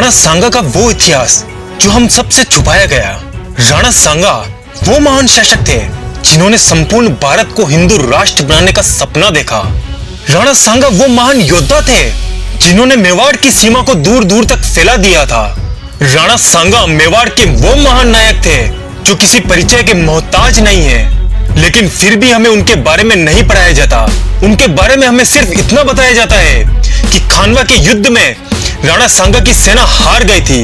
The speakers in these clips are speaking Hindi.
राणा सांगा का वो इतिहास जो हम सबसे छुपाया गया। राणा सांगा वो महान शासक थे जिन्होंने संपूर्ण भारत को हिंदू राष्ट्र बनाने का सपना देखा। राणा सांगा वो महान योद्धा थे जिन्होंने मेवाड़ की सीमा को दूर दूर तक फैला दिया था। राणा सांगा मेवाड़ के वो महान नायक थे जो किसी परिचय के मोहताज नहीं है, लेकिन फिर भी हमें उनके बारे में नहीं पढ़ाया जाता। उनके बारे में हमें सिर्फ इतना बताया जाता है कि खानवा के युद्ध में राणा सांगा की सेना हार गई थी,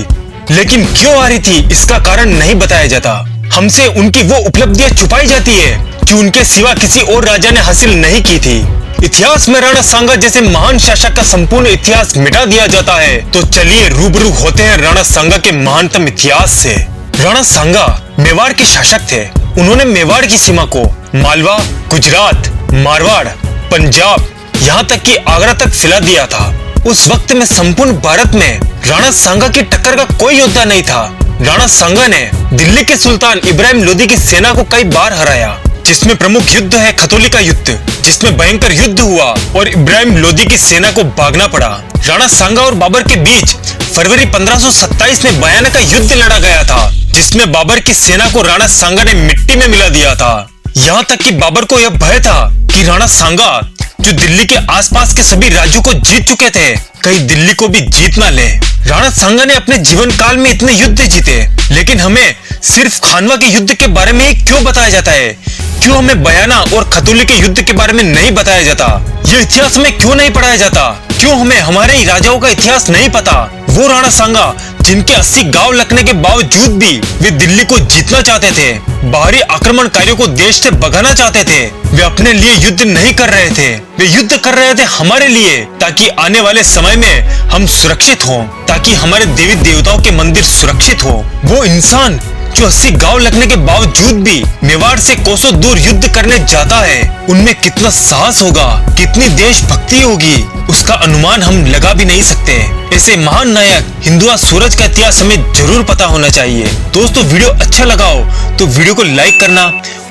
लेकिन क्यों हारी थी इसका कारण नहीं बताया जाता। हमसे उनकी वो उपलब्धियां छुपाई जाती है जो उनके सिवा किसी और राजा ने हासिल नहीं की थी। इतिहास में राणा सांगा जैसे महान शासक का संपूर्ण इतिहास मिटा दिया जाता है, तो चलिए रूबरू होते हैं राणा सांगा के महानतम इतिहास से। राणा सांगा मेवाड़ के शासक थे। उन्होंने मेवाड़ की सीमा को मालवा, गुजरात, मारवाड़, पंजाब, यहाँ तक कि आगरा तक फैला दिया था। उस वक्त में संपूर्ण भारत में राणा सांगा की टक्कर का कोई योद्धा नहीं था। राणा सांगा ने दिल्ली के सुल्तान इब्राहिम लोदी की सेना को कई बार हराया, जिसमें प्रमुख युद्ध है खतौली का युद्ध, जिसमें भयंकर युद्ध हुआ और इब्राहिम लोदी की सेना को भागना पड़ा। राणा सांगा और बाबर के बीच फरवरी 1527 में भयानक युद्ध लड़ा गया था, जिसमें बाबर की सेना को राणा सांगा ने मिट्टी में मिला दिया था। यहाँ तक कि बाबर को यह भय था कि राणा सांगा जो दिल्ली के आसपास के सभी राज्यों को जीत चुके थे, कहीं दिल्ली को भी जीत ना ले। राणा सांगा ने अपने जीवन काल में इतने युद्ध जीते, लेकिन हमें सिर्फ खानवा के युद्ध के बारे में ही क्यों बताया जाता है? क्यों हमें बयाना और खतौली के युद्ध के बारे में नहीं बताया जाता? यह इतिहास में क्यों नहीं पढ़ाया जाता? क्यों हमें हमारे ही राजाओं का इतिहास नहीं पता? वो राणा सांगा जिनके 80 गांव लगने के बावजूद भी वे दिल्ली को जीतना चाहते थे, बाहरी आक्रमणकारियों को देश से भगाना चाहते थे। वे अपने लिए युद्ध नहीं कर रहे थे, वे युद्ध कर रहे थे हमारे लिए, ताकि आने वाले समय में हम सुरक्षित हों, ताकि हमारे देवी देवताओं के मंदिर सुरक्षित हो। वो इंसान जो 80 गांव लगने के बावजूद भी मेवाड़ से कोसों दूर युद्ध करने जाता है, उनमें कितना साहस होगा, कितनी देशभक्ति होगी, उसका अनुमान हम लगा भी नहीं सकते। ऐसे महान नायक हिंदुआ सूरज का इतिहास हमें जरूर पता होना चाहिए। दोस्तों, वीडियो अच्छा लगा हो तो वीडियो को लाइक करना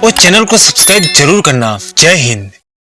और चैनल को सब्सक्राइब जरूर करना। जय हिंद।